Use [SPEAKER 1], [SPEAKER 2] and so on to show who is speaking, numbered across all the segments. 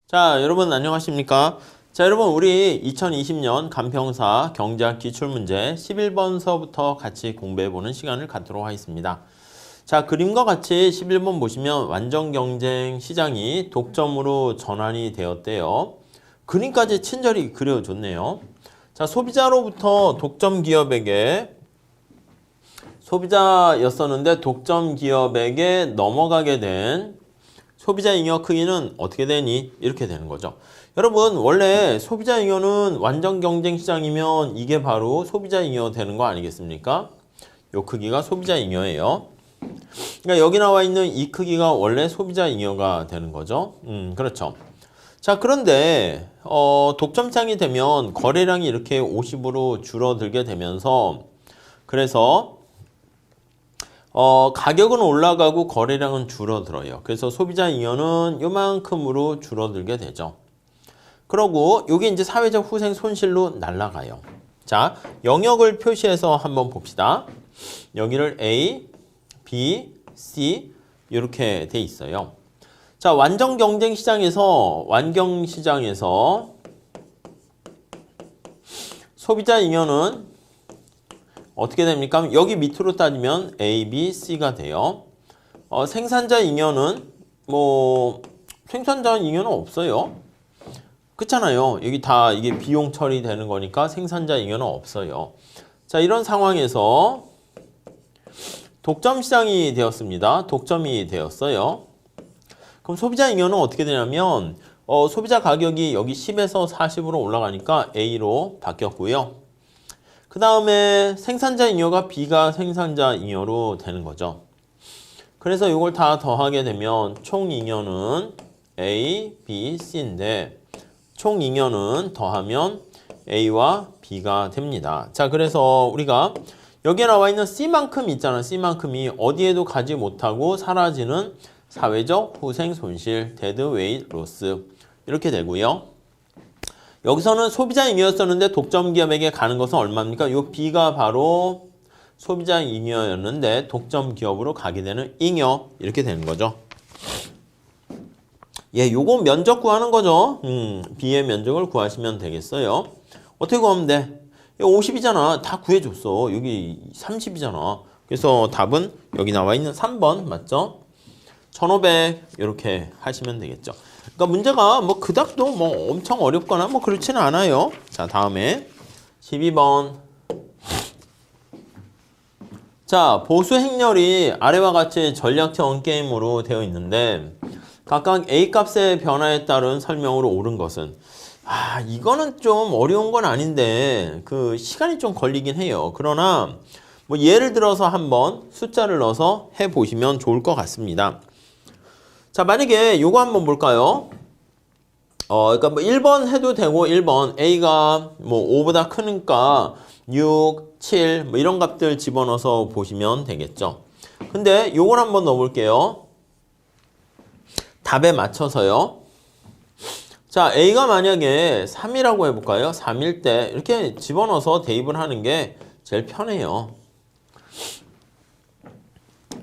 [SPEAKER 1] 자, 여러분 안녕하십니까? 자, 여러분 우리 2020년 간평사 경제학 기출문제 11번서부터 같이 공부해보는 시간을 갖도록 하겠습니다. 자, 그림과 같이 11번 보시면 완전 경쟁 시장이 독점으로 전환이 되었대요. 그림까지 친절히 그려줬네요. 자, 소비자로부터 독점 기업에게 소비자였었는데 독점 기업에게 넘어가게 된 소비자 잉여 크기는 어떻게 되니? 이렇게 되는 거죠. 여러분 원래 소비자 잉여는 완전 경쟁 시장이면 이게 바로 소비자 잉여 되는 거 아니겠습니까? 요 크기가 소비자 잉여예요. 그러니까 여기 나와 있는 이 크기가 원래 소비자 잉여가 되는 거죠. 그렇죠. 자, 그런데 독점 시장이 되면 거래량이 이렇게 50으로 줄어들게 되면서 그래서 가격은 올라가고 거래량은 줄어들어요. 그래서 소비자 잉여는 요만큼으로 줄어들게 되죠. 그러고 이게 이제 사회적 후생 손실로 날아가요. 자, 영역을 표시해서 한번 봅시다. 여기를 A, B, C 이렇게 돼 있어요. 자, 완전 경쟁 시장에서 소비자 잉여는 어떻게 됩니까? 여기 밑으로 따지면 A, B, C가 돼요. 생산자 잉여는 생산자 잉여는 없어요. 그렇잖아요. 여기 다 이게 비용 처리되는 거니까 생산자 잉여는 없어요. 자, 이런 상황에서 독점 시장이 되었습니다. 독점이 되었어요. 그럼 소비자 잉여는 어떻게 되냐면 소비자 가격이 여기 10에서 40으로 올라가니까 A로 바뀌었고요. 그 다음에 생산자 잉여가 B가 생산자 잉여로 되는 거죠. 그래서 이걸 다 더하게 되면 총 잉여는 A, B, C인데 총 잉여는 더하면 A와 B가 됩니다. 자, 그래서 우리가 여기에 나와 있는 C만큼 있잖아. C만큼이 어디에도 가지 못하고 사라지는 사회적 후생 손실, 데드 웨이트 로스 이렇게 되고요. 여기서는 소비자 잉여였었는데 독점 기업에게 가는 것은 얼마입니까? 요 B가 바로 소비자 잉여였는데 독점 기업으로 가게 되는 잉여 이렇게 되는 거죠. 예, 요거 면적 구하는 거죠. B의 면적을 구하시면 되겠어요. 어떻게 구하면 돼? 50이잖아. 다 구해줬어. 여기 30이잖아. 그래서 답은 여기 나와 있는 3번 맞죠? 1500 이렇게 하시면 되겠죠. 그러니까 문제가 그닥도 엄청 어렵거나 그렇지는 않아요. 자, 다음에 12번. 자, 보수 행렬이 아래와 같이 전략형 게임으로 되어 있는데 각각 A 값의 변화에 따른 설명으로 옳은 것은 이거는 좀 어려운 건 아닌데 그 시간이 좀 걸리긴 해요. 그러나 예를 들어서 한번 숫자를 넣어서 해보시면 좋을 것 같습니다. 자, 만약에 요거 한번 볼까요? 그러니까 1번 해도 되고 1번 A가 5보다 크니까 6, 7 이런 값들 집어넣어서 보시면 되겠죠. 근데 요걸 한번 넣어볼게요. 답에 맞춰서요. 자, A가 만약에 3이라고 해볼까요? 3일 때 이렇게 집어넣어서 대입을 하는 게 제일 편해요.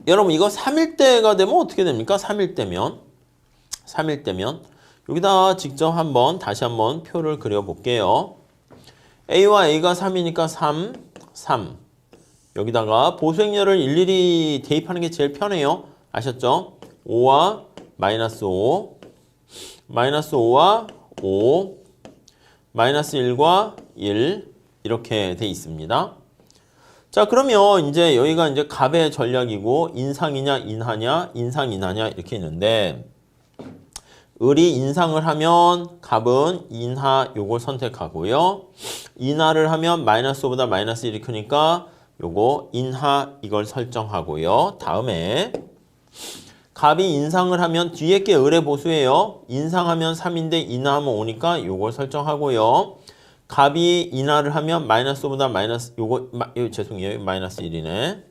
[SPEAKER 1] 여러분 이거 3일 때가 되면 어떻게 됩니까? 3일 때면 여기다 직접 다시 한번 표를 그려볼게요. A와 A가 3이니까 3 여기다가 보수행렬을 일일이 대입하는 게 제일 편해요. 아셨죠? 5와 마이너스 5 마이너스 5와 5 마이너스 1과 1 이렇게 돼 있습니다. 자, 그러면 이제 여기가 이제 갑의 전략이고 인상이냐 인하냐 인상 인하냐 이렇게 있는데 을이 인상을 하면 갑은 인하 요걸 선택하고요. 인하를 하면 마이너스 5보다 마이너스 1이 크니까 요거 인하 이걸 설정하고요. 다음에 갑이 인상을 하면 뒤에 게 을의 보수예요. 인상하면 3인데 인하하면 5니까 요걸 설정하고요. 갑이 인하를 하면 마이너스 5보다 마이너스 죄송해요. 마이너스 1이네.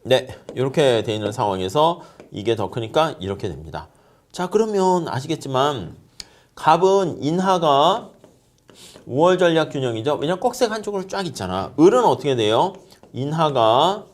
[SPEAKER 1] 네, 이렇게 돼 있는 상황에서 이게 더 크니까 이렇게 됩니다. 자, 그러면 아시겠지만 갑은 인하가 5월 전략 균형이죠. 왜냐면 꼭색 한쪽으로 쫙 있잖아. 을은 어떻게 돼요? 인하가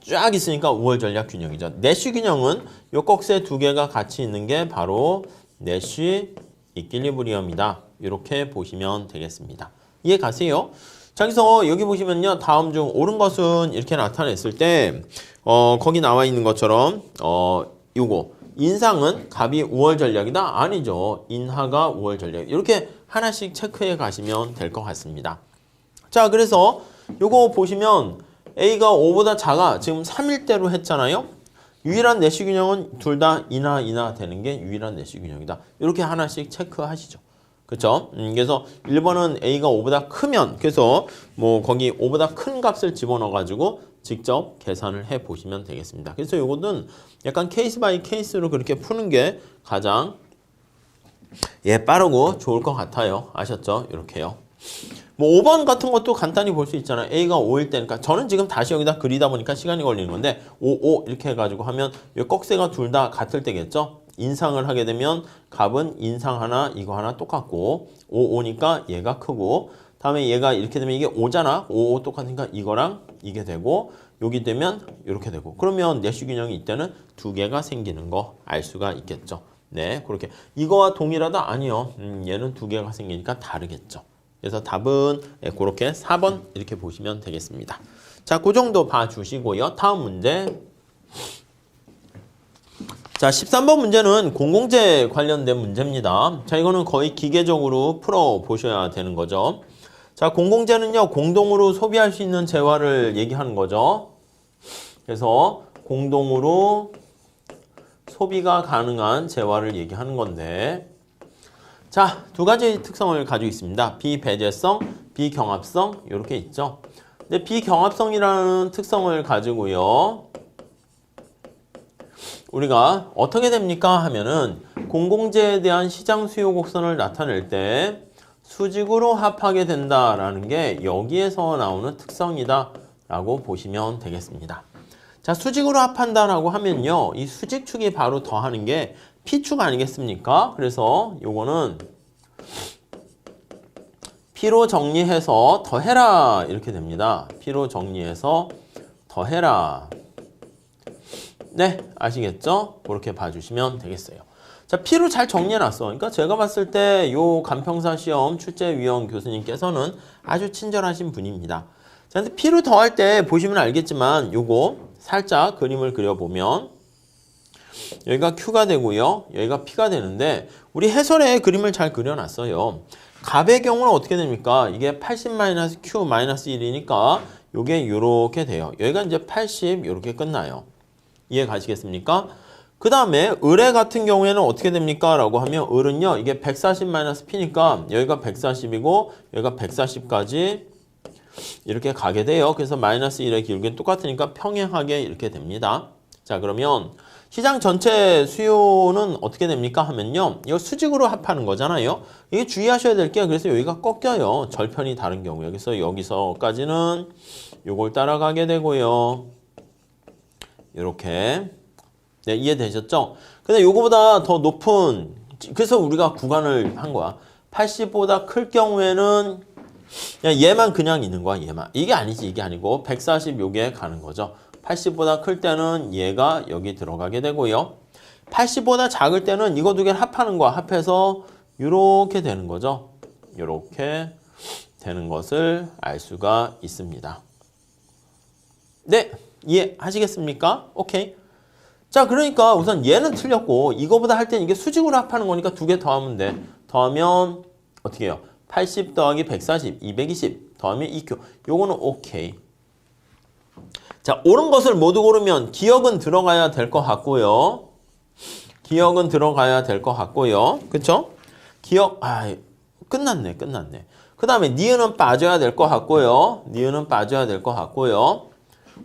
[SPEAKER 1] 쫙 있으니까 5월 전략 균형이죠. 내쉬 균형은 요 꺽쇠 두 개가 같이 있는 게 바로 내쉬 이퀄리브리엄이다. 이렇게 보시면 되겠습니다. 이해 가세요? 자, 그래서 여기 보시면요. 다음 중 옳은 것은 이렇게 나타냈을 때 거기 나와 있는 것처럼 요거 인상은 갑이 5월 전략이다? 아니죠. 인하가 5월 전략. 이렇게 하나씩 체크해 가시면 될 것 같습니다. 자, 그래서 요거 보시면 A가 5보다 작아. 지금 3일대로 했잖아요. 유일한 내시 균형은 둘 다 인하 되는 게 유일한 내시 균형이다. 이렇게 하나씩 체크하시죠. 그렇죠? 그래서 1번은 A가 5보다 크면 그래서 뭐 거기 5보다 큰 값을 집어넣어 가지고 직접 계산을 해 보시면 되겠습니다. 그래서 요거는 약간 케이스 바이 케이스로 그렇게 푸는 게 가장 빠르고 좋을 것 같아요. 아셨죠? 이렇게요. 뭐 5번 같은 것도 간단히 볼 수 있잖아요. A가 5일 때니까 저는 지금 다시 여기다 그리다 보니까 시간이 걸리는 건데 5 이렇게 해가지고 하면 이 꺽쇠가 둘 다 같을 때겠죠. 인상을 하게 되면 값은 인상 하나 이거 하나 똑같고 5니까 얘가 크고 다음에 얘가 이렇게 되면 이게 5잖아. 5 똑같으니까 이거랑 이게 되고 여기 되면 이렇게 되고 그러면 내시 균형이 이때는 두 개가 생기는 거 알 수가 있겠죠. 네, 그렇게 이거와 동일하다? 아니요. 얘는 두 개가 생기니까 다르겠죠. 그래서 답은 그렇게 4번 이렇게 보시면 되겠습니다. 자, 그 정도 봐주시고요. 다음 문제. 자, 13번 문제는 공공재 관련된 문제입니다. 자, 이거는 거의 기계적으로 풀어보셔야 되는 거죠. 자, 공공재는요, 공동으로 소비할 수 있는 재화를 얘기하는 거죠. 그래서 공동으로 소비가 가능한 재화를 얘기하는 건데 자, 두 가지 특성을 가지고 있습니다. 비배제성, 비경합성 이렇게 있죠. 근데 비경합성이라는 특성을 가지고요. 우리가 어떻게 됩니까? 하면은 공공재에 대한 시장 수요 곡선을 나타낼 때 수직으로 합하게 된다라는 게 여기에서 나오는 특성이다 라고 보시면 되겠습니다. 자, 수직으로 합한다라고 하면요. 이 수직축이 바로 더하는 게 P축 아니겠습니까? 그래서 요거는 P로 정리해서 더해라 이렇게 됩니다. P로 정리해서 더해라. 네, 아시겠죠? 그렇게 봐주시면 되겠어요. 자, P로 잘 정리해놨어. 그러니까 제가 봤을 때 요 간평사 시험 출제위원 교수님께서는 아주 친절하신 분입니다. 자, 근데 P로 더할 때 보시면 알겠지만 요거 살짝 그림을 그려보면 여기가 Q가 되고요. 여기가 P가 되는데 우리 해설에 그림을 잘 그려놨어요. 갑의 경우는 어떻게 됩니까? 이게 80-Q-1이니까 이게 이렇게 돼요. 여기가 이제 80 이렇게 끝나요. 이해 가시겠습니까? 그 다음에 을의 같은 경우에는 어떻게 됩니까? 라고 하면 을은요. 이게 140-P니까 여기가 140이고 여기가 140까지 이렇게 가게 돼요. 그래서 마이너스 1의 기울기는 똑같으니까 평행하게 이렇게 됩니다. 자, 그러면 시장 전체 수요는 어떻게 됩니까? 하면요. 이거 수직으로 합하는 거잖아요. 이게 주의하셔야 될 게 그래서 여기가 꺾여요. 절편이 다른 경우에. 그래서 여기서까지는 요걸 따라가게 되고요. 이렇게. 네, 이해되셨죠? 근데 요거보다 더 높은 그래서 우리가 구간을 한 거야. 80보다 클 경우에는 얘만 그냥 있는 거야. 얘만. 이게 아니지. 이게 아니고 140 요게 가는 거죠. 80보다 클 때는 얘가 여기 들어가게 되고요. 80보다 작을 때는 이거 두 개를 합하는 거야. 합해서 이렇게 되는 거죠. 이렇게 되는 것을 알 수가 있습니다. 네, 이해하시겠습니까? 오케이. 자, 그러니까 우선 얘는 틀렸고 이거보다 할 때는 이게 수직으로 합하는 거니까 두 개 더하면 돼. 더하면 어떻게 해요? 80 더하기 140, 220 더하면 2Q. 요거는 오케이. 자, 옳은 것을 모두 고르면 기억은 들어가야 될 것 같고요. 기억은 들어가야 될 것 같고요. 그쵸? 기억, 끝났네. 그 다음에 니은은 빠져야 될 것 같고요. 니은은 빠져야 될 것 같고요.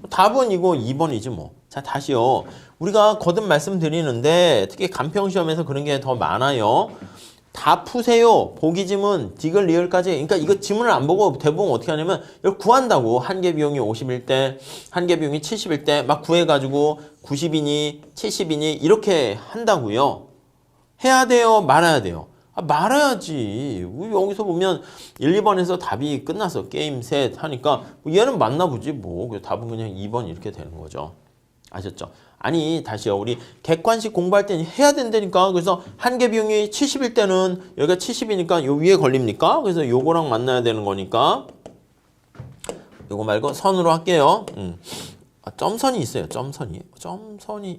[SPEAKER 1] 답은 이거 2번이지 뭐. 자, 다시요. 우리가 거듭 말씀드리는데 특히 간평시험에서 그런 게 더 많아요. 다 푸세요. 보기 지문, 디귿, 리을까지. 그러니까 이거 지문을 안 보고 대부분 어떻게 하냐면 이걸 구한다고. 한개 비용이 50일 때, 한개 비용이 70일 때 막 구해가지고 90이니 70이니 이렇게 한다고요. 해야 돼요? 말아야 돼요? 말아야지. 여기서 보면 1, 2번에서 답이 끝났어. 게임 셋 하니까 얘는 맞나 보지 뭐. 그래서 답은 그냥 2번 이렇게 되는 거죠. 아셨죠? 아니 다시요. 우리 객관식 공부할 때는 해야 된다니까. 그래서 한계 비용이 70일 때는 여기가 70이니까 요 위에 걸립니까? 그래서 요거랑 만나야 되는 거니까 요거 말고 선으로 할게요. 점선이 있어요. 점선이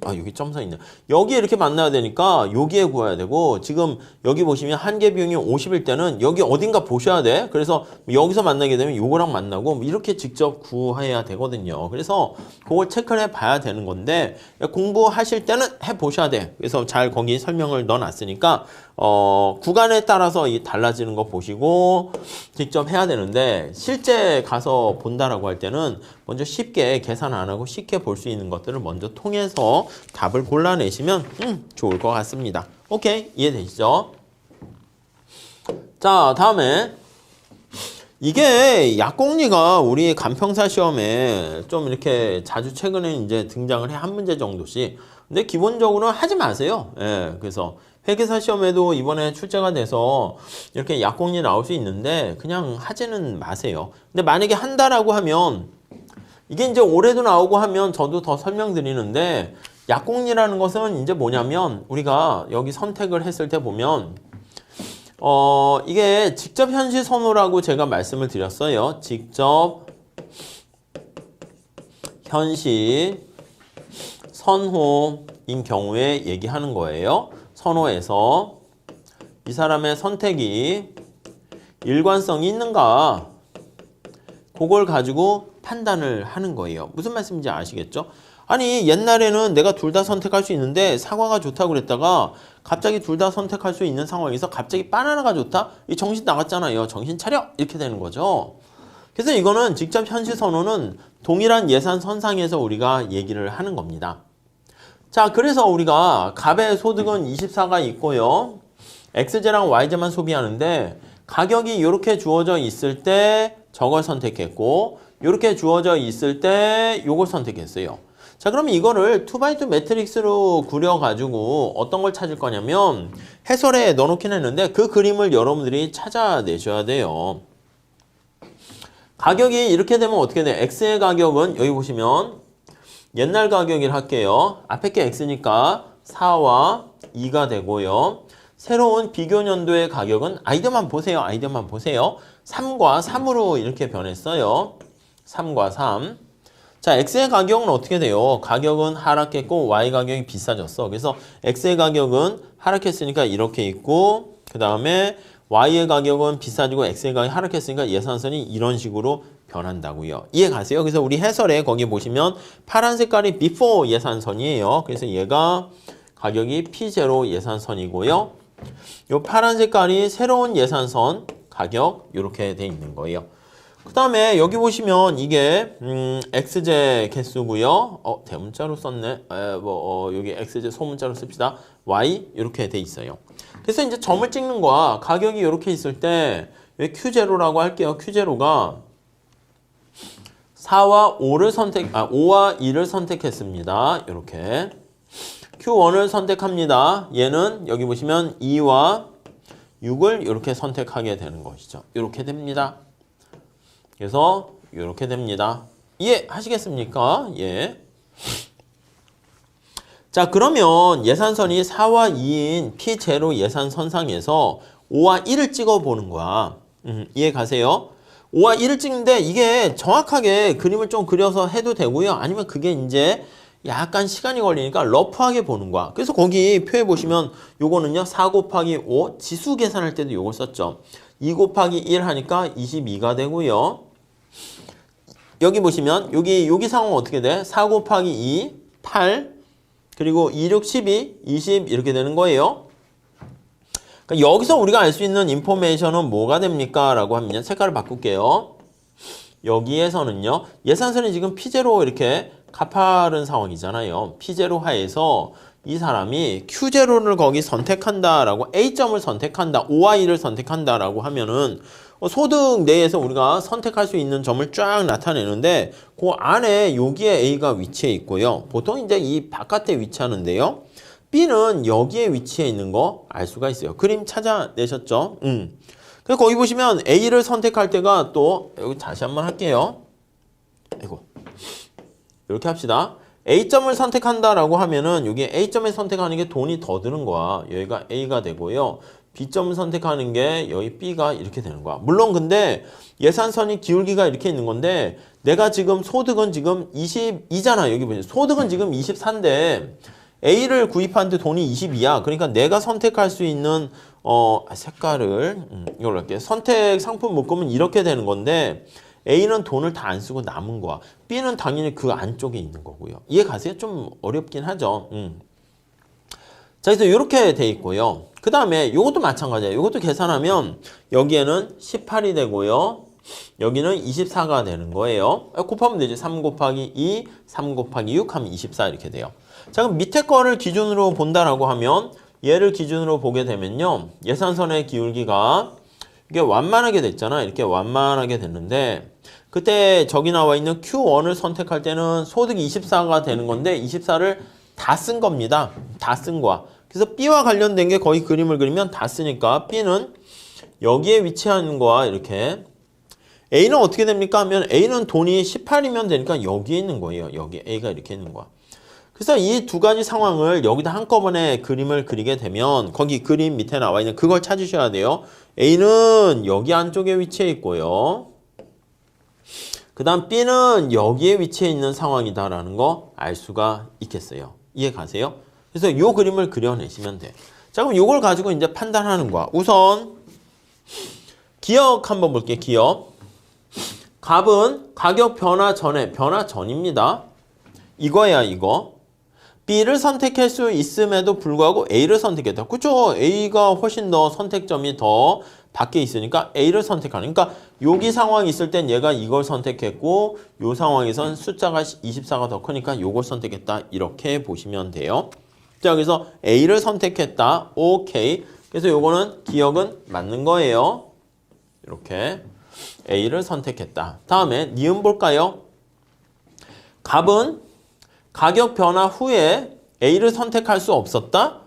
[SPEAKER 1] 여기 점선이 있네. 여기에 이렇게 만나야 되니까 여기에 구해야 되고, 지금 여기 보시면 한계 비용이 50일 때는 여기 어딘가 보셔야 돼. 그래서 여기서 만나게 되면 요거랑 만나고 이렇게 직접 구해야 되거든요. 그래서 그걸 체크를 해봐야 되는 건데 공부하실 때는 해보셔야 돼. 그래서 잘 거기 설명을 넣어놨으니까 구간에 따라서 이 달라지는 거 보시고 직접 해야 되는데, 실제 가서 본다라고 할 때는 먼저 쉽게 계산 안 하고 쉽게 볼 수 있는 것들을 먼저 통해서 답을 골라내시면 좋을 것 같습니다. 오케이, 이해되시죠? 자, 다음에 이게 약공리가 우리 간평사 시험에 좀 이렇게 자주 최근에 이제 등장을 해, 한 문제 정도씩. 근데 기본적으로 하지 마세요. 예, 그래서 회계사 시험에도 이번에 출제가 돼서 이렇게 약공리 나올 수 있는데 그냥 하지는 마세요. 근데 만약에 한다라고 하면 이게 이제 올해도 나오고 하면 저도 더 설명드리는데, 약공리라는 것은 이제 뭐냐면 우리가 여기 선택을 했을 때 보면 이게 직접 현시 선호라고 제가 말씀을 드렸어요. 직접 현시 선호인 경우에 얘기하는 거예요. 선호에서 이 사람의 선택이 일관성이 있는가, 그걸 가지고 판단을 하는 거예요. 무슨 말씀인지 아시겠죠? 아니 옛날에는 내가 둘 다 선택할 수 있는데 사과가 좋다고 그랬다가 갑자기 둘 다 선택할 수 있는 상황에서 갑자기 바나나가 좋다? 이 정신 나갔잖아요. 정신 차려! 이렇게 되는 거죠. 그래서 이거는 직접 현시 선호는 동일한 예산 선상에서 우리가 얘기를 하는 겁니다. 자, 그래서 우리가 갑의 소득은 24가 있고요. X제랑 Y제만 소비하는데 가격이 이렇게 주어져 있을 때 저걸 선택했고, 이렇게 주어져 있을 때 요걸 선택했어요. 자, 그러면 이거를 2x2 매트릭스로 그려가지고 어떤 걸 찾을 거냐면, 해설에 넣어놓긴 했는데 그 그림을 여러분들이 찾아내셔야 돼요. 가격이 이렇게 되면 어떻게 돼? X의 가격은 여기 보시면 옛날 가격을 할게요. 앞에 게 X니까 4와 2가 되고요. 새로운 비교 년도의 가격은 아이들만 보세요. 아이들만 보세요. 3과 3으로 이렇게 변했어요. 3과 3. 자, X의 가격은 어떻게 돼요? 가격은 하락했고 Y 가격이 비싸졌어. 그래서 X의 가격은 하락했으니까 이렇게 있고, 그 다음에 Y의 가격은 비싸지고 X의 가격이 하락했으니까 예산선이 이런 식으로 변한다고요. 이해 가세요? 그래서 우리 해설에 거기 보시면 파란 색깔이 before 예산선이에요. 그래서 얘가 가격이 P0 예산선이고요. 요 파란 색깔이 새로운 예산선 가격 이렇게 돼 있는 거예요. 그 다음에 여기 보시면 이게 X제 개수고요. 대문자로 썼네. 여기 X제 소문자로 씁시다. Y 이렇게 돼 있어요. 그래서 이제 점을 찍는 거야. 가격이 이렇게 있을 때 Q0라고 할게요. Q0가 4와 5와 2를 선택했습니다. 이렇게 Q1을 선택합니다. 얘는 여기 보시면 2와 6을 이렇게 선택하게 되는 것이죠. 이렇게 됩니다. 그래서 이렇게 됩니다. 이해하시겠습니까? 예. 자, 그러면 예산선이 4와 2인 P0 예산선상에서 5와 1을 찍어보는 거야. 이해 가세요? 5와 1을 찍는데 이게 정확하게 그림을 좀 그려서 해도 되고요. 아니면 그게 이제 약간 시간이 걸리니까 러프하게 보는 거야. 그래서 거기 표에 보시면 요거는요 4 곱하기 5 지수 계산할 때도 요걸 썼죠. 2 곱하기 1 하니까 22가 되고요. 여기 보시면 여기 상황은 어떻게 돼? 4 곱하기 2 8 그리고 2, 6, 12 20 이렇게 되는 거예요. 그러니까 여기서 우리가 알 수 있는 인포메이션은 뭐가 됩니까? 라고 하면 색깔을 바꿀게요. 여기에서는요 예산선이 지금 P0 이렇게 가파른 상황이잖아요. P0 하에서 이 사람이 Q0를 거기 선택한다라고 A점을 선택한다, O와 2를 선택한다라고 하면은 소득 내에서 우리가 선택할 수 있는 점을 쫙 나타내는데 그 안에 여기에 A가 위치해 있고요. 보통 이제 이 바깥에 위치하는데요. B는 여기에 위치해 있는 거 알 수가 있어요. 그림 찾아내셨죠? 그래서 거기 보시면 A를 선택할 때가 또 여기 다시 한번 할게요. 이거 이렇게 합시다. A점을 선택한다라고 하면은 여기 A점에 선택하는 게 돈이 더 드는 거야. 여기가 A가 되고요. B점을 선택하는 게 여기 B가 이렇게 되는 거야. 물론 근데 예산선이 기울기가 이렇게 있는 건데 내가 지금 소득은 지금 22잖아. 여기 보세요. 소득은 지금 24인데 A를 구입하는데 돈이 22야. 그러니까 내가 선택할 수 있는 색깔을 이걸로 할게요. 선택 상품 묶음은 이렇게 되는 건데 A는 돈을 다 안 쓰고 남은 거야. B는 당연히 그 안쪽에 있는 거고요. 이해 가세요? 좀 어렵긴 하죠. 자, 그래서 이렇게 돼 있고요. 그 다음에 이것도 마찬가지예요. 이것도 계산하면 여기에는 18이 되고요. 여기는 24가 되는 거예요. 곱하면 되죠. 3 곱하기 2, 3 곱하기 6 하면 24 이렇게 돼요. 자, 그럼 밑에 거를 기준으로 본다라고 하면 얘를 기준으로 보게 되면요. 예산선의 기울기가 이게 완만하게 됐잖아. 이렇게 완만하게 됐는데 그때 저기 나와 있는 Q1을 선택할 때는 소득이 24가 되는 건데 24를 다 쓴 겁니다. 다 쓴 거야. 그래서 B와 관련된 게 거의 그림을 그리면 다 쓰니까 B는 여기에 위치하는 거야. 이렇게. A는 어떻게 됩니까? 하면 A는 돈이 18이면 되니까 여기에 있는 거예요. 여기 A가 이렇게 있는 거야. 그래서 이 두 가지 상황을 여기다 한꺼번에 그림을 그리게 되면 거기 그림 밑에 나와 있는 그걸 찾으셔야 돼요. A는 여기 안쪽에 위치해 있고요. 그 다음 B는 여기에 위치해 있는 상황이다라는 거 알 수가 있겠어요. 이해 가세요? 그래서 이 그림을 그려내시면 돼. 자, 그럼 이걸 가지고 이제 판단하는 거야. 우선 기억 한번 볼게요. 기억. 값은 가격 변화 전에, 변화 전입니다. 이거야, 이거. B를 선택할 수 있음에도 불구하고 A를 선택했다. 그쵸? A가 훨씬 더 선택점이 더 밖에 있으니까 A를 선택하는. 그러니까 여기 상황이 있을 땐 얘가 이걸 선택했고 이 상황에선 숫자가 24가 더 크니까 이걸 선택했다. 이렇게 보시면 돼요. 자, 그래서 A를 선택했다. 오케이. 그래서 요거는 기억은 맞는 거예요. 이렇게 A를 선택했다. 다음에 니은 볼까요? 값은 가격 변화 후에 A를 선택할 수 없었다?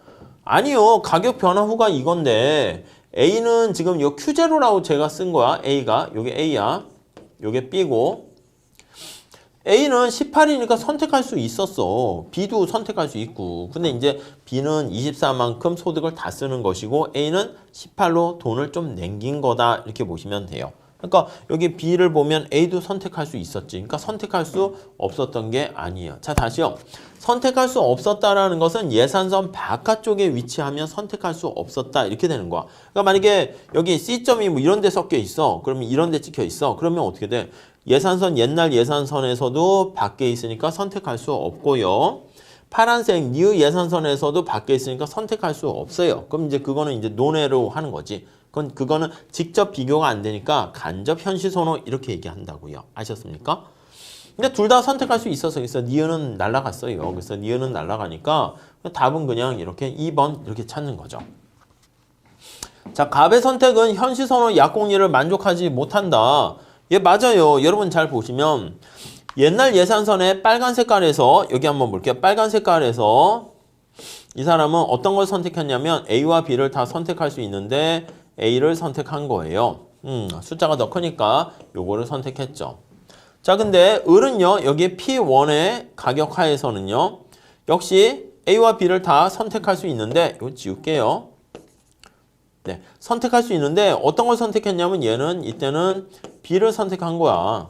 [SPEAKER 1] 아니요. 가격 변화 후가 이건데 A는 지금 요 Q0라고 제가 쓴 거야. A가. 요게 A야. 요게 B고 A는 18이니까 선택할 수 있었어. B도 선택할 수 있고. 근데 이제 B는 24만큼 소득을 다 쓰는 것이고 A는 18로 돈을 좀 남긴 거다. 이렇게 보시면 돼요. 그러니까 여기 B를 보면 A도 선택할 수 있었지. 그러니까 선택할 수 없었던 게 아니에요. 자, 다시요. 선택할 수 없었다라는 것은 예산선 바깥쪽에 위치하면 선택할 수 없었다. 이렇게 되는 거야. 그러니까 만약에 여기 C점이 뭐 이런 데 섞여 있어. 그러면 이런 데 찍혀 있어. 그러면 어떻게 돼? 예산선, 옛날 예산선에서도 밖에 있으니까 선택할 수 없고요. 파란색 뉴 예산선에서도 밖에 있으니까 선택할 수 없어요. 그럼 이제 그거는 이제 논외로 하는 거지. 그거는 직접 비교가 안 되니까 간접 현시선호 이렇게 얘기한다고요. 아셨습니까? 근데 둘 다 선택할 수 있어서 그래서 니은은 날아갔어요. 그래서 니은은 날아가니까 답은 그냥 이렇게 2번 이렇게 찾는 거죠. 자, 갑의 선택은 현시선호 약공리를 만족하지 못한다. 예, 맞아요. 여러분 잘 보시면 옛날 예산선의 빨간 색깔에서 여기 한번 볼게요. 빨간 색깔에서 이 사람은 어떤 걸 선택했냐면 A와 B를 다 선택할 수 있는데 A를 선택한 거예요. 숫자가 더 크니까 요거를 선택했죠. 자, 근데 을은요. 여기 P1의 가격하에서는요. 역시 A와 B를 다 선택할 수 있는데 이거 지울게요. 네, 선택할 수 있는데 어떤 걸 선택했냐면 얘는 이때는 B를 선택한 거야.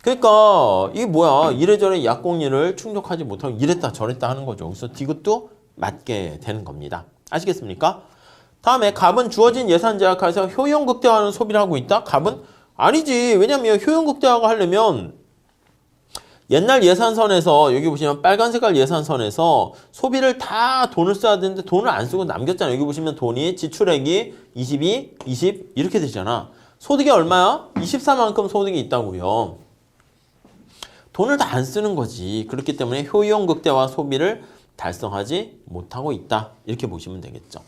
[SPEAKER 1] 그러니까 이게 뭐야. 이래저래 약공리를 충족하지 못하고 이랬다 저랬다 하는 거죠. 그래서 이것도 맞게 되는 겁니다. 아시겠습니까? 다음에 갑은 주어진 예산 제약하에서 효용 극대화하는 소비를 하고 있다? 갑은 아니지. 왜냐면 효용 극대화가 하려면 옛날 예산선에서 여기 보시면 빨간 색깔 예산선에서 소비를 다 돈을 써야 되는데 돈을 안 쓰고 남겼잖아요. 여기 보시면 돈이 지출액이 22, 20 이렇게 되잖아. 소득이 얼마야? 24만큼 소득이 있다고요. 돈을 다 안 쓰는 거지. 그렇기 때문에 효용 극대화 소비를 달성하지 못하고 있다. 이렇게 보시면 되겠죠.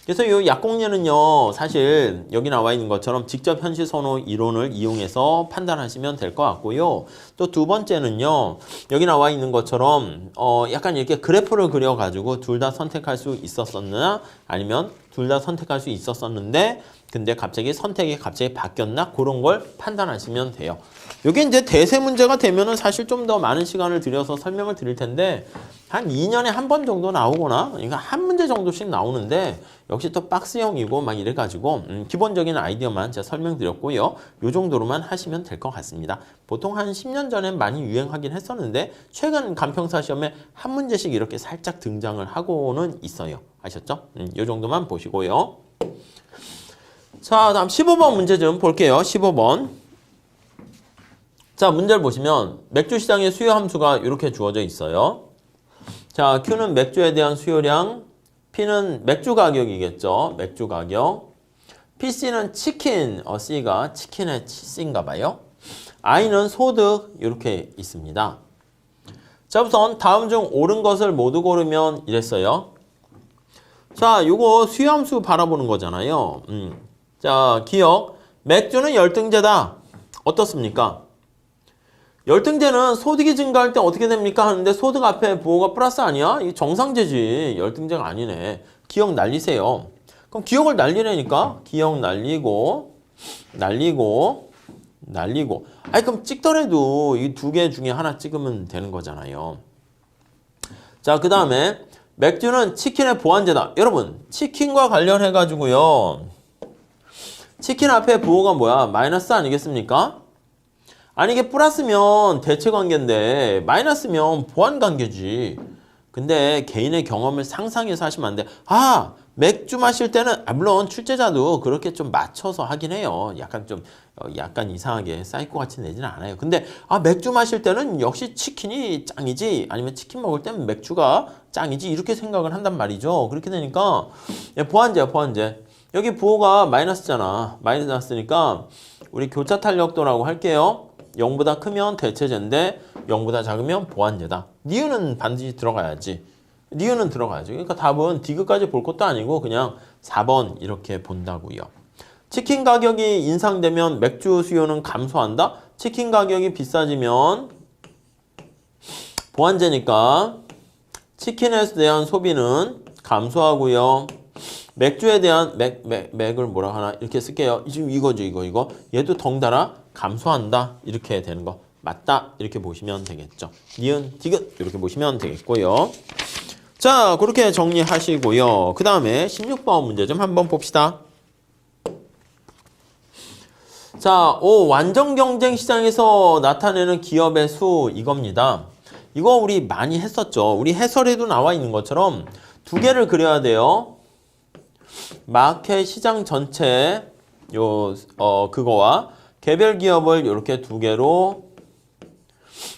[SPEAKER 1] 그래서 이 약공률은요, 사실 여기 나와 있는 것처럼 직접 현실 선호 이론을 이용해서 판단하시면 될 것 같고요. 또 두 번째는요, 여기 나와 있는 것처럼 약간 이렇게 그래프를 그려가지고 둘 다 선택할 수 있었었나, 아니면 둘 다 선택할 수 있었었는데 근데 선택이 갑자기 바뀌었나, 그런 걸 판단하시면 돼요. 이게 이제 대세 문제가 되면은 사실 좀 더 많은 시간을 들여서 설명을 드릴 텐데, 한 2년에 한 번 정도 나오거나, 그러니까 한 문제 정도씩 나오는데, 역시 또 박스형이고 막 이래가지고 기본적인 아이디어만 제가 설명드렸고요. 이 정도로만 하시면 될 것 같습니다. 보통 한 10년 전엔 많이 유행하긴 했었는데, 최근 간평사 시험에 한 문제씩 이렇게 살짝 등장을 하고는 있어요. 아셨죠? 이 정도만 보시고요. 자, 다음 15번 문제 좀 볼게요. 15번. 자, 문제를 보시면 맥주 시장의 수요 함수가 이렇게 주어져 있어요. 자, Q는 맥주에 대한 수요량, P는 맥주 가격이겠죠. 맥주 가격. PC는 치킨, C가 치킨의 C인가 봐요. I는 소득, 이렇게 있습니다. 자, 우선 다음 중 옳은 것을 모두 고르면 이랬어요. 자, 요거 수요함수 바라보는 거잖아요. 자, 기억. 맥주는 열등제다. 어떻습니까? 열등제는 소득이 증가할 때 어떻게 됩니까? 하는데 소득 앞에 부호가 플러스 아니야? 이게 정상제지. 열등제가 아니네. 기억 날리세요. 그럼 기억을 날리라니까? 기억 날리고. 아니, 그럼 찍더라도 이 두 개 중에 하나 찍으면 되는 거잖아요. 자, 그 다음에 맥주는 치킨의 보완제다. 여러분, 치킨과 관련해가지고요. 치킨 앞에 부호가 뭐야? 마이너스 아니겠습니까? 아니, 이게 플러스면 대체 관계인데 마이너스면 보완 관계지. 근데 개인의 경험을 상상해서 하시면 안 돼. 아, 맥주 마실 때는 물론 출제자도 그렇게 좀 맞춰서 하긴 해요. 약간 이상하게 사이코 같이 내지는 않아요. 근데 맥주 마실 때는 역시 치킨이 짱이지, 아니면 치킨 먹을 때는 맥주가 짱이지, 이렇게 생각을 한단 말이죠. 그렇게 되니까 보완제야, 보완제. 여기 부호가 마이너스잖아. 마이너스니까 우리 교차 탄력도라고 할게요. 0보다 크면 대체제인데 0보다 작으면 보완제다. 니은은 반드시 들어가야지. 니은은 들어가야지. 그러니까 답은 디귿까지 볼 것도 아니고 그냥 4번 이렇게 본다고요. 치킨 가격이 인상되면 맥주 수요는 감소한다. 치킨 가격이 비싸지면 보완제니까 치킨에 대한 소비는 감소하고요. 맥주에 대한 맥을 뭐라 하나 이렇게 쓸게요. 지금 이거죠, 이거. 얘도 덩달아 감소한다. 이렇게 되는 거 맞다. 이렇게 보시면 되겠죠. 니은, 디귿 이렇게 보시면 되겠고요. 자, 그렇게 정리하시고요. 그 다음에 16번 문제 좀 한번 봅시다. 자, 완전 경쟁 시장에서 나타내는 기업의 수, 이겁니다. 이거 우리 많이 했었죠. 우리 해설에도 나와 있는 것처럼 두 개를 그려야 돼요. 마켓 시장 전체 그거와 개별 기업을 이렇게 두 개로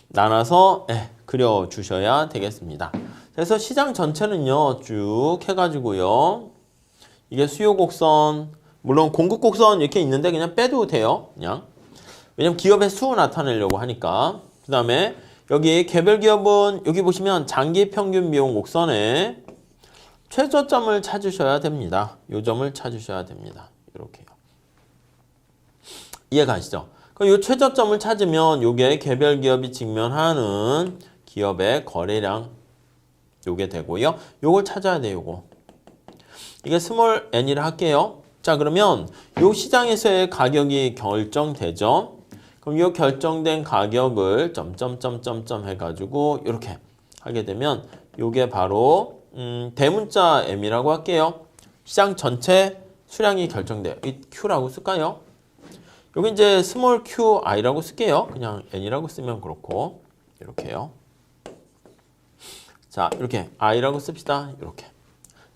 [SPEAKER 1] 나눠서 그려주셔야 되겠습니다. 그래서 시장 전체는요, 쭉 해가지고요. 이게 수요 곡선, 물론 공급 곡선 이렇게 있는데 그냥 빼도 돼요. 그냥. 왜냐면 기업의 수 나타내려고 하니까. 그 다음에 여기 개별 기업은 여기 보시면 장기 평균 비용 곡선에 최저점을 찾으셔야 됩니다. 요 점을 찾으셔야 됩니다. 이렇게요. 이해가시죠? 그럼 요 최저점을 찾으면 요게 개별 기업이 직면하는 기업의 거래량 요게 되고요. 요걸 찾아야 돼요. 요거. 이게 스몰 n이라 할게요. 자, 그러면 요 시장에서의 가격이 결정되죠. 그럼 요 결정된 가격을 점점점점점 해가지고 이렇게 하게 되면 요게 바로 대문자 M이라고 할게요. 시장 전체 수량이 결정돼요. 이 Q라고 쓸까요? 여기 이제 스몰 QI라고 쓸게요. 그냥 N이라고 쓰면 그렇고 이렇게요. 자, 이렇게 I라고 씁시다. 이렇게.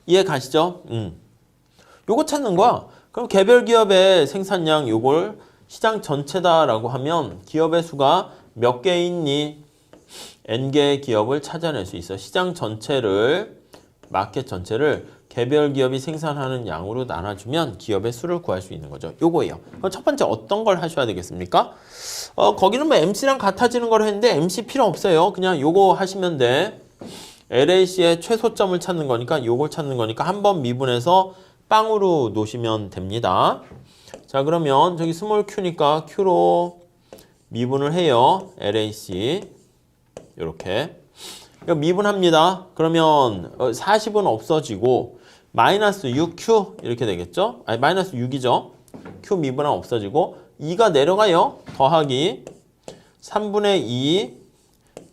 [SPEAKER 1] 이해 가시죠? 요거 찾는 거야. 그럼 개별 기업의 생산량 요걸 시장 전체다라고 하면 기업의 수가 몇 개 있니? N개의 기업을 찾아낼 수 있어. 시장 전체를, 마켓 전체를 개별 기업이 생산하는 양으로 나눠주면 기업의 수를 구할 수 있는 거죠. 요거예요. 그럼 첫 번째 어떤 걸 하셔야 되겠습니까? 거기는 뭐 MC랑 같아지는 걸 했는데 MC 필요 없어요. 그냥 요거 하시면 돼. LAC의 최소점을 찾는 거니까 요걸 찾는 거니까 한번 미분해서 빵으로 놓으시면 됩니다. 자, 그러면 저기 스몰 q니까 q로 미분을 해요. LAC 이렇게 미분합니다. 그러면 40은 없어지고 마이너스 6q 이렇게 되겠죠? 아니 마이너스 6이죠. q 미분하면 없어지고 2가 내려가요. 더하기 3분의 2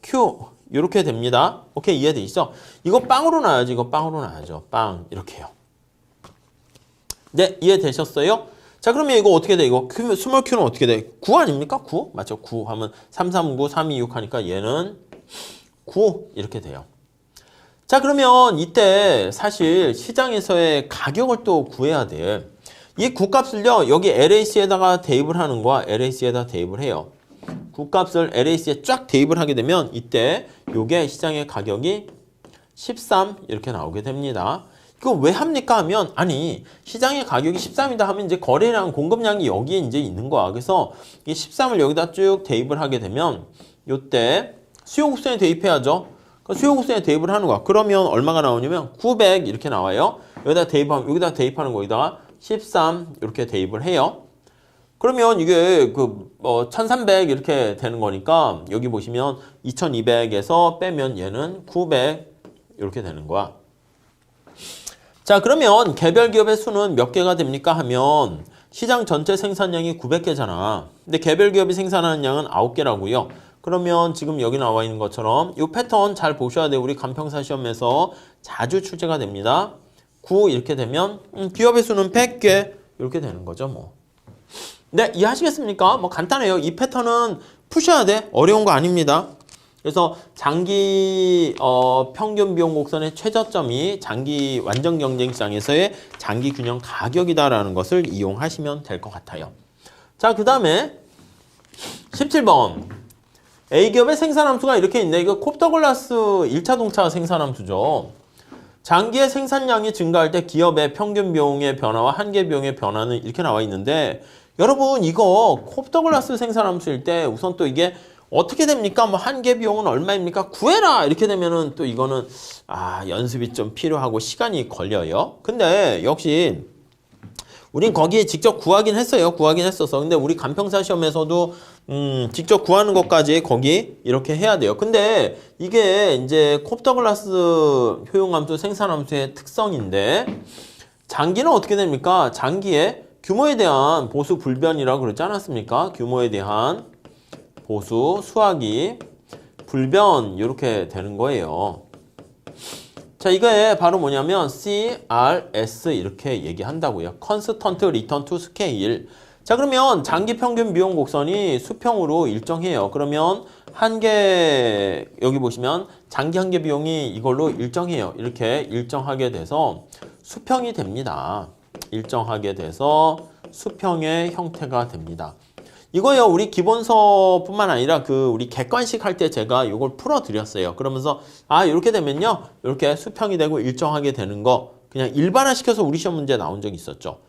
[SPEAKER 1] q 이렇게 됩니다. 오케이, 이해되시죠? 이거 빵으로 놔야지. 이거 빵으로 놔야죠. 빵 이렇게요. 네, 이해되셨어요? 자, 그러면 이거 어떻게 돼? 이거 스몰 q는 어떻게 돼? 9 아닙니까? 9? 맞죠? 9 하면 3, 3, 9, 3, 2, 6 하니까 얘는 9 이렇게 돼요. 자, 그러면 이때 사실 시장에서의 가격을 또 구해야 돼. 이 구값을요, 여기 LAC에다가 대입을 하는 거야. LAC에다 대입을 해요. 구값을 LAC에 쫙 대입을 하게 되면 이때 요게 시장의 가격이 13 이렇게 나오게 됩니다. 이거 왜 합니까 하면 아니 시장의 가격이 13이다 하면 이제 거래량 공급량이 여기에 이제 있는 거야. 그래서 이 13을 여기다 쭉 대입을 하게 되면 요때 수요곡선에 대입해야죠. 수요곡선에 대입을 하는 거야. 그러면 얼마가 나오냐면 900 이렇게 나와요. 여기다 대입하면 여기다 대입하는 거기다가 13 이렇게 대입을 해요. 그러면 이게 1300 이렇게 되는 거니까 여기 보시면 2200에서 빼면 얘는 900 이렇게 되는 거야. 자, 그러면 개별 기업의 수는 몇 개가 됩니까 하면 시장 전체 생산량이 900개잖아. 근데 개별 기업이 생산하는 양은 9개라고요. 그러면 지금 여기 나와 있는 것처럼 이 패턴 잘 보셔야 돼요. 우리 간평사 시험에서 자주 출제가 됩니다. 9 이렇게 되면 기업의 수는 100개 이렇게 되는 거죠. 뭐. 네, 이해하시겠습니까? 뭐 간단해요. 이 패턴은 푸셔야 돼. 어려운 거 아닙니다. 그래서 장기 평균 비용 곡선의 최저점이 장기 완전 경쟁 시장에서의 장기 균형 가격이다라는 것을 이용하시면 될 것 같아요. 자, 그 다음에 17번. A기업의 생산함수가 이렇게 있네. 이거 콥더글라스 1차동차 생산함수죠. 장기의 생산량이 증가할 때 기업의 평균 비용의 변화와 한계 비용의 변화는 이렇게 나와 있는데 여러분 이거 콥더글라스 생산함수일 때 우선 또 이게 어떻게 됩니까? 뭐 한계 비용은 얼마입니까? 구해라! 이렇게 되면은 또 이거는 연습이 좀 필요하고 시간이 걸려요. 근데 역시 우린 거기에 직접 구하긴 했어요. 구하긴 했었어. 근데 우리 간평사 시험에서도 직접 구하는 것까지 거기 이렇게 해야 돼요. 근데 이게 이제 콥더글라스 효용함수 생산함수의 특성인데 장기는 어떻게 됩니까? 장기에 규모에 대한 보수 불변이라고 그러지 않았습니까? 규모에 대한 보수 수학이 불변 이렇게 되는 거예요. 자, 이거에 바로 뭐냐면 CRS 이렇게 얘기한다고요. Constant Return to Scale. 자, 그러면 장기 평균 비용 곡선이 수평으로 일정해요. 그러면 한계 여기 보시면 장기 한계 비용이 이걸로 일정해요. 이렇게 일정하게 돼서 수평이 됩니다. 일정하게 돼서 수평의 형태가 됩니다. 이거요, 우리 기본서뿐만 아니라 우리 객관식 할 때 제가 이걸 풀어드렸어요. 그러면서 이렇게 되면요, 이렇게 수평이 되고 일정하게 되는 거 그냥 일반화시켜서 우리 시험 문제 나온 적이 있었죠.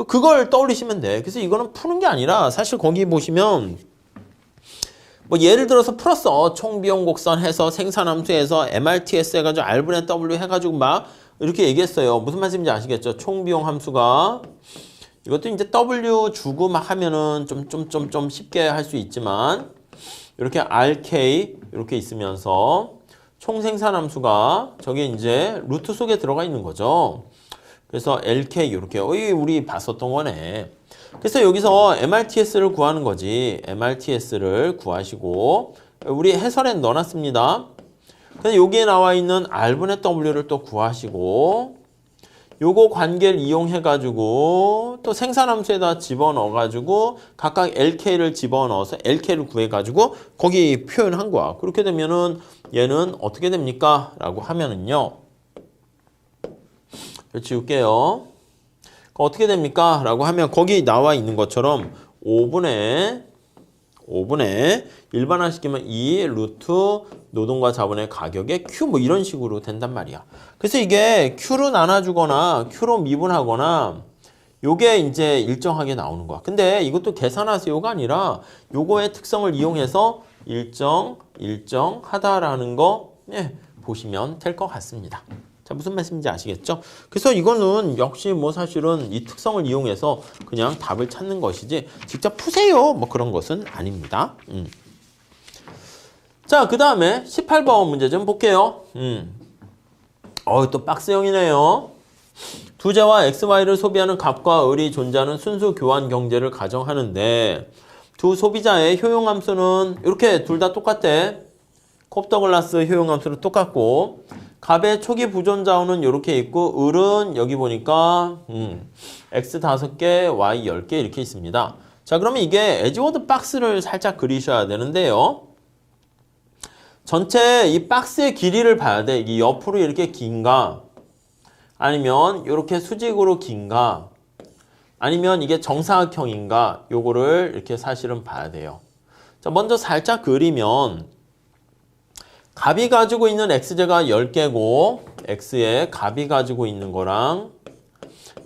[SPEAKER 1] 그걸 떠올리시면 돼. 그래서 이거는 푸는 게 아니라 사실 거기 보시면 뭐 예를 들어서 풀었어. 총비용 곡선 해서 생산함수해서 MRTS 해가지고 R분의 W 해가지고 막 이렇게 얘기했어요. 무슨 말씀인지 아시겠죠? 총비용 함수가 이것도 이제 W 주고 막 하면은 좀 쉽게 할 수 있지만 이렇게 RK 이렇게 있으면서 총생산함수가 저게 이제 루트 속에 들어가 있는 거죠. 그래서 LK 이렇게 우리 봤었던 거네. 그래서 여기서 MRTS를 구하는 거지. MRTS를 구하시고 우리 해설에 넣어놨습니다. 근데 여기에 나와 있는 R분의 W를 또 구하시고 요거 관계를 이용해가지고 또 생산함수에다 집어넣어가지고 각각 LK를 집어넣어서 LK를 구해가지고 거기 표현한 거야. 그렇게 되면은 얘는 어떻게 됩니까? 라고 하면은요. 지울게요. 어떻게 됩니까? 라고 하면 거기 나와 있는 것처럼 5분의 일반화시키면 2 루트 노동과 자본의 가격의 Q 뭐 이런 식으로 된단 말이야. 그래서 이게 Q로 나눠주거나 Q로 미분하거나 요게 이제 일정하게 나오는 거야. 근데 이것도 계산하세요가 아니라 요거의 특성을 이용해서 일정하다라는 거 보시면 될 것 같습니다. 자, 무슨 말씀인지 아시겠죠? 그래서 이거는 역시 뭐 사실은 이 특성을 이용해서 그냥 답을 찾는 것이지 직접 푸세요 뭐 그런 것은 아닙니다. 자, 그 다음에 18번 문제 좀 볼게요. 또 박스형이네요. 두재와 XY를 소비하는 값과 을이 존재하는 순수 교환 경제를 가정하는데 두 소비자의 효용함수는 이렇게 둘 다 똑같대. 콥더글라스 효용함수는 똑같고 값의 초기 부존 자원은 이렇게 있고 을은 여기 보니까 X 5개, Y 10개 이렇게 있습니다. 자, 그러면 이게 에지워드 박스를 살짝 그리셔야 되는데요. 전체 이 박스의 길이를 봐야 돼. 이 옆으로 이렇게 긴가 아니면 이렇게 수직으로 긴가 아니면 이게 정사각형인가 요거를 이렇게 사실은 봐야 돼요. 자, 먼저 살짝 그리면 값이 가지고 있는 x제가 10개고 x에 값이 가지고 있는 거랑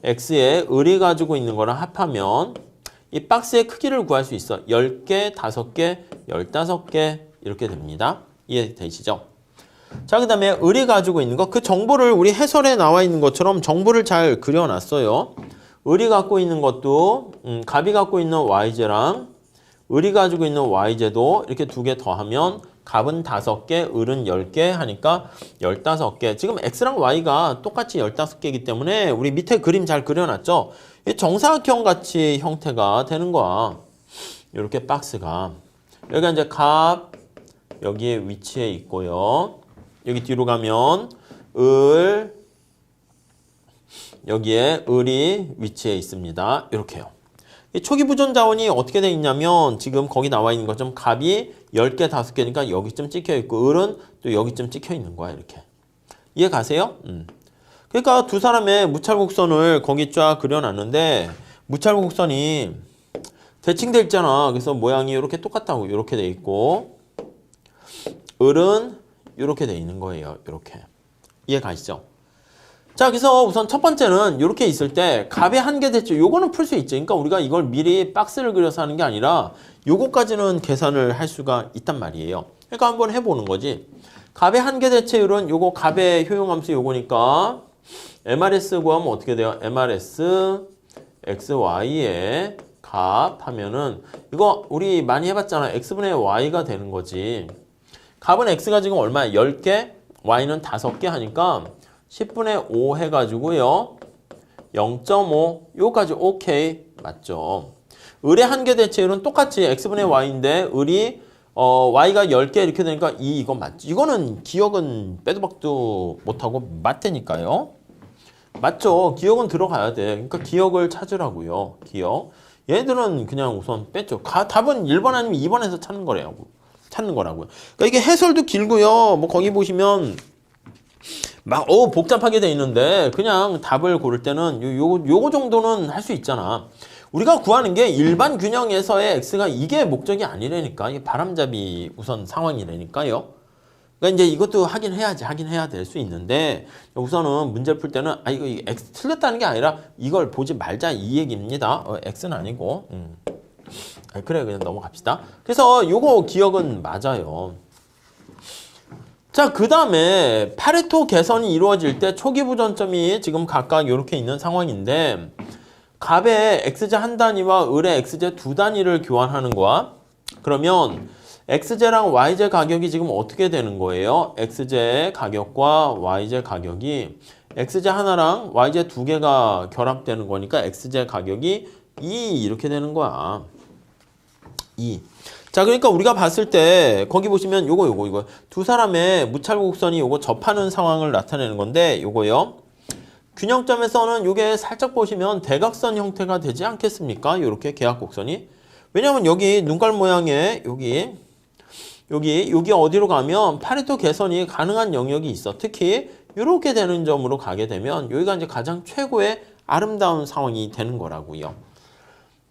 [SPEAKER 1] x에 을이 가지고 있는 거랑 합하면 이 박스의 크기를 구할 수 있어. 10개, 5개, 15개 이렇게 됩니다. 이해되시죠? 자, 그 다음에 을이 가지고 있는 거, 그 정보를 우리 해설에 나와 있는 것처럼 정보를 잘 그려놨어요. 을이 갖고 있는 것도 값이 갖고 있는 y제랑 을이 가지고 있는 y제도 이렇게 두 개 더하면 값은 5개, 을은 10개 하니까 15개. 지금 x랑 y가 똑같이 15개이기 때문에 우리 밑에 그림 잘 그려놨죠? 정사각형 같이 형태가 되는 거야. 이렇게 박스가. 여기가 이제 값 여기에 위치해 있고요. 여기 뒤로 가면 을 여기에 을이 위치해 있습니다. 이렇게요. 이 초기 부존 자원이 어떻게 돼 있냐면 지금 거기 나와 있는 것처럼 값이 10개, 5개니까 여기쯤 찍혀 있고 을은 또 여기쯤 찍혀 있는 거야. 이렇게. 이해 가세요? 그러니까 두 사람의 무찰곡선을 거기 쫙 그려놨는데 무찰곡선이 대칭돼 있잖아. 그래서 모양이 이렇게 똑같다고 이렇게 돼 있고 을은 이렇게 돼 있는 거예요. 이렇게. 이해 가시죠? 자, 그래서 우선 첫 번째는 이렇게 있을 때 값의 한계 대칭 요거는 풀 수 있죠. 그러니까 우리가 이걸 미리 박스를 그려서 하는 게 아니라 요거까지는 계산을 할 수가 있단 말이에요. 그러니까 한번 해보는 거지. 값의 한계 대체율은 요거 값의 효용함수 요거니까 MRS 구하면 어떻게 돼요? MRS XY의 값 하면은 이거 우리 많이 해봤잖아. X분의 Y가 되는 거지. 값은 X가 지금 얼마야? 10개, Y는 5개 하니까 10분의 5 해가지고요. 0.5 요까지 오케이 맞죠? 을의 한계 대체율은 똑같이 x분의 y인데 을이 y가 10개 이렇게 되니까 2 이거 맞지? 이거는 기억은 빼도 박도 못하고 맞다니까요. 맞죠? 기억은 들어가야 돼. 그러니까 기억을 찾으라고요. 기억. 얘들은 그냥 우선 뺐죠. 답은 1번 아니면 2번에서 찾는 거라고요. 그러니까 이게 해설도 길고요. 뭐 거기 보시면 막 복잡하게 돼 있는데 그냥 답을 고를 때는 요거 정도는 할 수 있잖아. 우리가 구하는 게 일반 균형에서의 x가 이게 목적이 아니라니까. 이게 바람잡이 우선 상황이라니까요. 그러니까 이제 이것도 하긴 해야 될 수 있는데 우선은 문제를 풀 때는 이거 x 틀렸다는 게 아니라 이걸 보지 말자 이 얘기입니다. x는 아니고. 그래 그냥 넘어갑시다. 그래서 요거 기억은 맞아요. 자, 그 다음에 파레토 개선이 이루어질 때 초기 부전점이 지금 각각 이렇게 있는 상황인데 값의 x제 한 단위와 을의 x제 두 단위를 교환하는 거야. 그러면 x제랑 y제 가격이 지금 어떻게 되는 거예요? x제 가격과 y제 가격이 x제 하나랑 y제 두 개가 결합되는 거니까 x제 가격이 2 이렇게 되는 거야. 2. 자, 그러니까 우리가 봤을 때 거기 보시면 요거 두 사람의 무찰곡선이 요거 접하는 상황을 나타내는 건데 요거요. 균형점에서는 요게 살짝 보시면 대각선 형태가 되지 않겠습니까? 요렇게 계약곡선이. 왜냐면 여기 눈깔 모양의 여기 어디로 가면 파레토 개선이 가능한 영역이 있어. 특히 요렇게 되는 점으로 가게 되면 여기가 이제 가장 최고의 아름다운 상황이 되는 거라고요.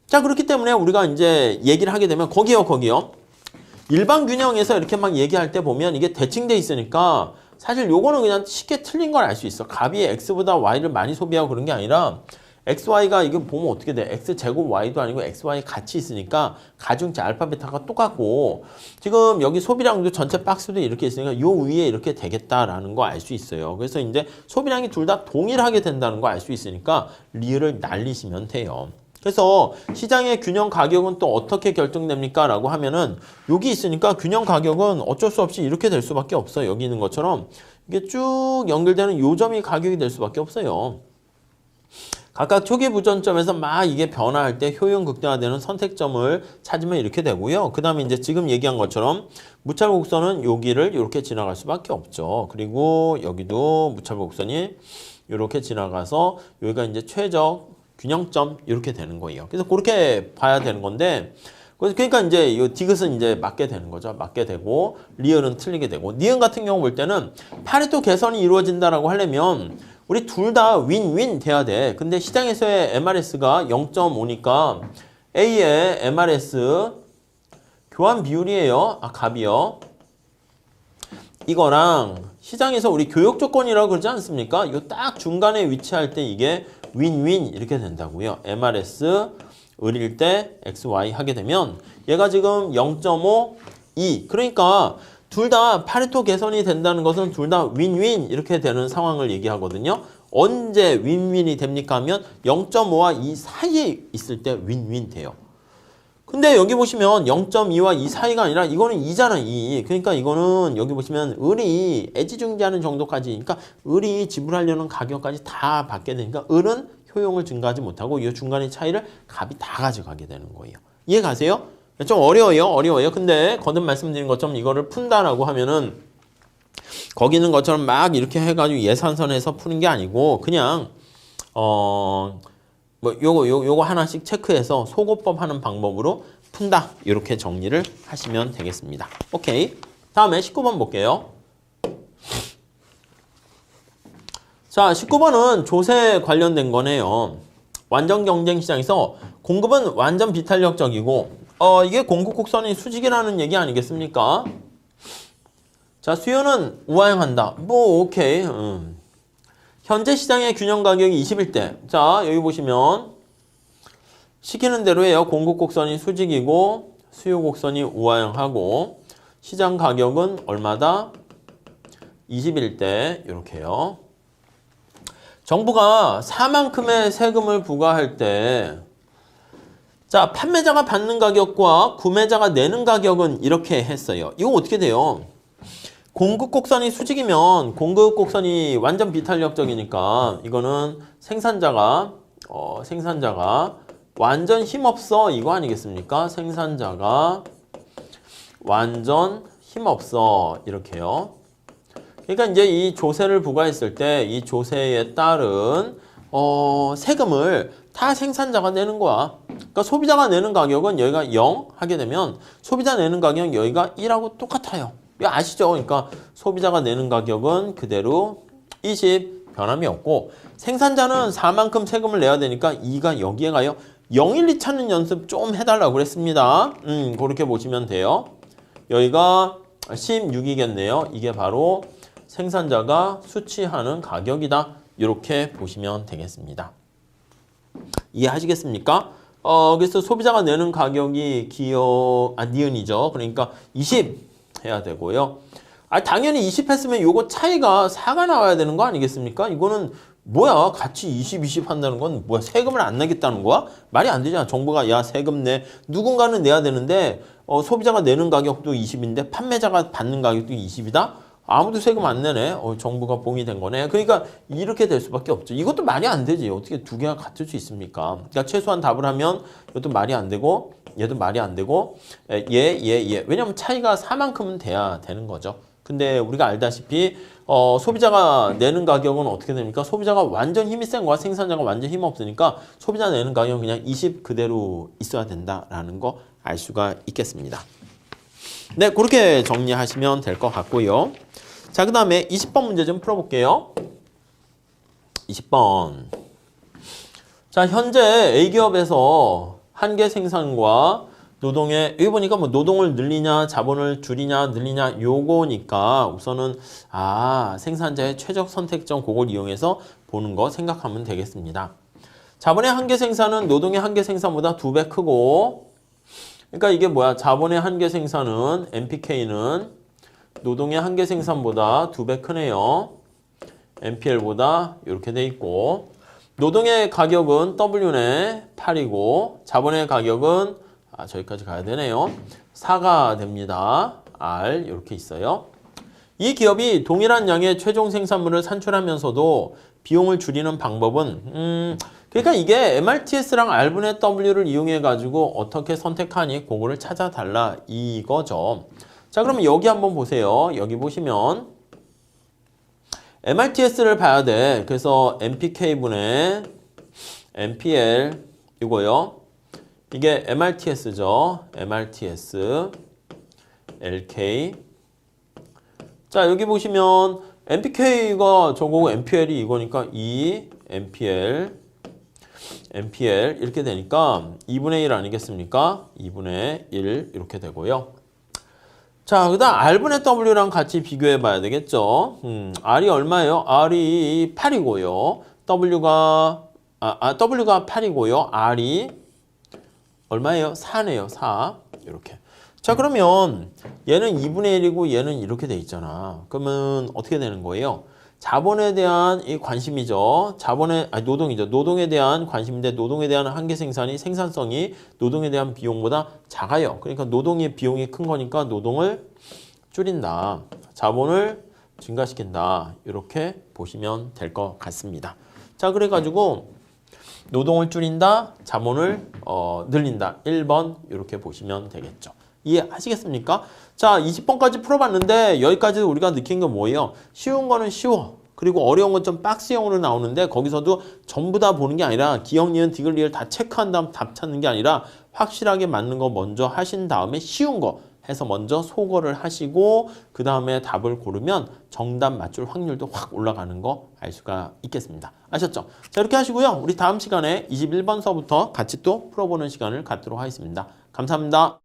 [SPEAKER 1] 자, 그렇기 때문에 우리가 이제 얘기를 하게 되면 거기요. 일반 균형에서 이렇게 막 얘기할 때 보면 이게 대칭돼 있으니까 사실 요거는 그냥 쉽게 틀린 걸 알 수 있어. 값이 x보다 y를 많이 소비하고 그런 게 아니라 XY가 이거 보면 어떻게 돼? X제곱 Y도 아니고 XY 같이 있으니까 가중치 알파 베타가 똑같고 지금 여기 소비량도 전체 박스도 이렇게 있으니까 요 위에 이렇게 되겠다라는 거 알 수 있어요. 그래서 이제 소비량이 둘 다 동일하게 된다는 거 알 수 있으니까 리을을 날리시면 돼요. 그래서 시장의 균형 가격은 또 어떻게 결정됩니까? 라고 하면은 여기 있으니까 균형 가격은 어쩔 수 없이 이렇게 될 수밖에 없어요. 여기 있는 것처럼 이게 쭉 연결되는 요점이 가격이 될 수밖에 없어요. 각각 초기 부전점에서 막 이게 변화할 때 효용 극대화되는 선택점을 찾으면 이렇게 되고요. 그 다음에 이제 지금 얘기한 것처럼 무차별 곡선은 여기를 이렇게 지나갈 수밖에 없죠. 그리고 여기도 무차별 곡선이 이렇게 지나가서 여기가 이제 최적 균형점 이렇게 되는 거예요. 그래서 그렇게 봐야 되는 건데 그러니까 이제 이 디귿은 이제 맞게 되는 거죠. 맞게 되고 리을은 틀리게 되고 니은 같은 경우 볼 때는 파레토 개선이 이루어진다라고 하려면 우리 둘 다 윈윈 돼야 돼. 근데 시장에서의 MRS가 0.5니까 A의 MRS 교환 비율이에요. 값이요. 이거랑 시장에서 우리 교역 조건이라고 그러지 않습니까? 이거 딱 중간에 위치할 때 이게 윈윈 이렇게 된다고요. MRS 을일 때 XY 하게 되면 얘가 지금 0.5, 2 그러니까 둘 다 파레토 개선이 된다는 것은 둘 다 윈윈 이렇게 되는 상황을 얘기하거든요. 언제 윈윈이 됩니까 하면 0.5와 2 사이에 있을 때 윈윈 돼요. 근데 여기 보시면 0.2와 2 사이가 아니라 이거는 2잖아, 2. 그러니까 이거는 여기 보시면 을이 애지중지하는 정도까지 그러니까 을이 지불하려는 가격까지 다 받게 되니까 을은 효용을 증가하지 못하고 이 중간의 차이를 값이 다 가져가게 되는 거예요. 이해 가세요? 좀 어려워요. 근데 거듭 말씀드린 것처럼 이거를 푼다라고 하면은 거기 있는 것처럼 막 이렇게 해가지고 예산선에서 푸는 게 아니고 그냥 뭐 요거 하나씩 체크해서 소거법 하는 방법으로 푼다. 이렇게 정리를 하시면 되겠습니다. 오케이. 다음에 19번 볼게요. 자, 19번은 조세 관련된 거네요. 완전 경쟁 시장에서 공급은 완전 비탄력적이고 이게 공급 곡선이 수직이라는 얘기 아니겠습니까? 자, 수요는 우하향한다. 뭐 오케이. 현재 시장의 균형 가격이 21대. 자, 여기 보시면 시키는 대로예요. 공급 곡선이 수직이고 수요 곡선이 우하향하고 시장 가격은 얼마다? 21대 이렇게요. 정부가 4만큼의 세금을 부과할 때 자, 판매자가 받는 가격과 구매자가 내는 가격은 이렇게 했어요. 이거 어떻게 돼요? 공급 곡선이 수직이면 공급 곡선이 완전 비탄력적이니까 이거는 생산자가 완전 힘없어 이거 아니겠습니까? 생산자가 완전 힘없어 이렇게요. 그러니까 이제 이 조세를 부과했을 때 이 조세에 따른 세금을 다 생산자가 내는 거야. 그러니까 소비자가 내는 가격은 여기가 0 하게 되면 소비자 내는 가격은 여기가 1하고 똑같아요. 이거 아시죠? 그러니까 소비자가 내는 가격은 그대로 20 변함이 없고 생산자는 4만큼 세금을 내야 되니까 2가 여기에 가요. 0, 1, 2 찾는 연습 좀 해달라고 그랬습니다. 그렇게 보시면 돼요. 여기가 16이겠네요. 이게 바로 생산자가 수취하는 가격이다. 이렇게 보시면 되겠습니다. 이해하시겠습니까? 그래서 소비자가 내는 가격이 니은이죠. 그러니까 20 해야 되고요. 당연히 20 했으면 요거 차이가 4가 나와야 되는 거 아니겠습니까? 이거는 뭐야? 같이 20 한다는 건 뭐야? 세금을 안 내겠다는 거야? 말이 안 되잖아. 정부가 야 세금 내. 누군가는 내야 되는데 소비자가 내는 가격도 20인데 판매자가 받는 가격도 20이다? 아무도 세금 안 내네. 정부가 봉이 된 거네. 그러니까 이렇게 될 수밖에 없죠. 이것도 말이 안 되지. 어떻게 두 개가 같을 수 있습니까? 그러니까 최소한 답을 하면 이것도 말이 안 되고 얘도 말이 안 되고 얘. 왜냐면 차이가 4만큼은 돼야 되는 거죠. 근데 우리가 알다시피 소비자가 내는 가격은 어떻게 됩니까? 소비자가 완전 힘이 센 거와 생산자가 완전 힘 없으니까 소비자 내는 가격은 그냥 20 그대로 있어야 된다라는 거 알 수가 있겠습니다. 네, 그렇게 정리하시면 될 것 같고요. 자, 그 다음에 20번 문제 좀 풀어볼게요. 20번. 자, 현재 A기업에서 한계 생산과 노동의, 여기 보니까 뭐 노동을 늘리냐, 자본을 줄이냐, 늘리냐, 요거니까 우선은, 생산자의 최적 선택점 그걸 이용해서 보는 거 생각하면 되겠습니다. 자본의 한계 생산은 노동의 한계 생산보다 2배 크고, 그러니까 이게 뭐야? 자본의 한계 생산은 NPK는 노동의 한계 생산보다 2배 크네요. NPL보다 이렇게 돼 있고, 노동의 가격은 W네 8이고 자본의 가격은 저기까지 가야 되네요. 4가 됩니다. R 이렇게 있어요. 이 기업이 동일한 양의 최종 생산물을 산출하면서도 비용을 줄이는 방법은 그러니까 이게 MRTS랑 R분의 W를 이용해 가지고 어떻게 선택하니 그거를 찾아달라 이거죠. 자, 그러면 여기 한번 보세요. 여기 보시면 MRTS를 봐야 돼. 그래서 MPK분의 MPL 이거요. 이게 MRTS죠. MRTS LK. 자, 여기 보시면 MPK가 저거고 MPL이 이거니까 2 MPL 이렇게 되니까 2분의 1 아니겠습니까? 2분의 1 이렇게 되고요. 자, 그 다음 R분의 W랑 같이 비교해 봐야 되겠죠. R이 얼마예요? R이 8이고요. W가 8이고요. R이 얼마예요? 4네요. 4. 이렇게. 자, 그러면 얘는 2분의 1이고 얘는 이렇게 돼 있잖아. 그러면 어떻게 되는 거예요? 자본에 대한 이 관심이죠. 노동이죠. 노동에 대한 관심인데 노동에 대한 한계 생산이 생산성이 노동에 대한 비용보다 작아요. 그러니까 노동의 비용이 큰 거니까 노동을 줄인다. 자본을 증가시킨다. 이렇게 보시면 될 것 같습니다. 자, 그래가지고 노동을 줄인다. 자본을 늘린다. 1번 이렇게 보시면 되겠죠. 이해하시겠습니까? 자, 20번까지 풀어봤는데 여기까지 우리가 느낀 건 뭐예요? 쉬운 거는 쉬워. 그리고 어려운 건 좀 박스형으로 나오는데 거기서도 전부 다 보는 게 아니라 기억, 니은, 디귿, 리을 다 체크한 다음 답 찾는 게 아니라 확실하게 맞는 거 먼저 하신 다음에 쉬운 거 해서 먼저 소거를 하시고 그 다음에 답을 고르면 정답 맞출 확률도 확 올라가는 거 알 수가 있겠습니다. 아셨죠? 자, 이렇게 하시고요. 우리 다음 시간에 21번서부터 같이 또 풀어보는 시간을 갖도록 하겠습니다. 감사합니다.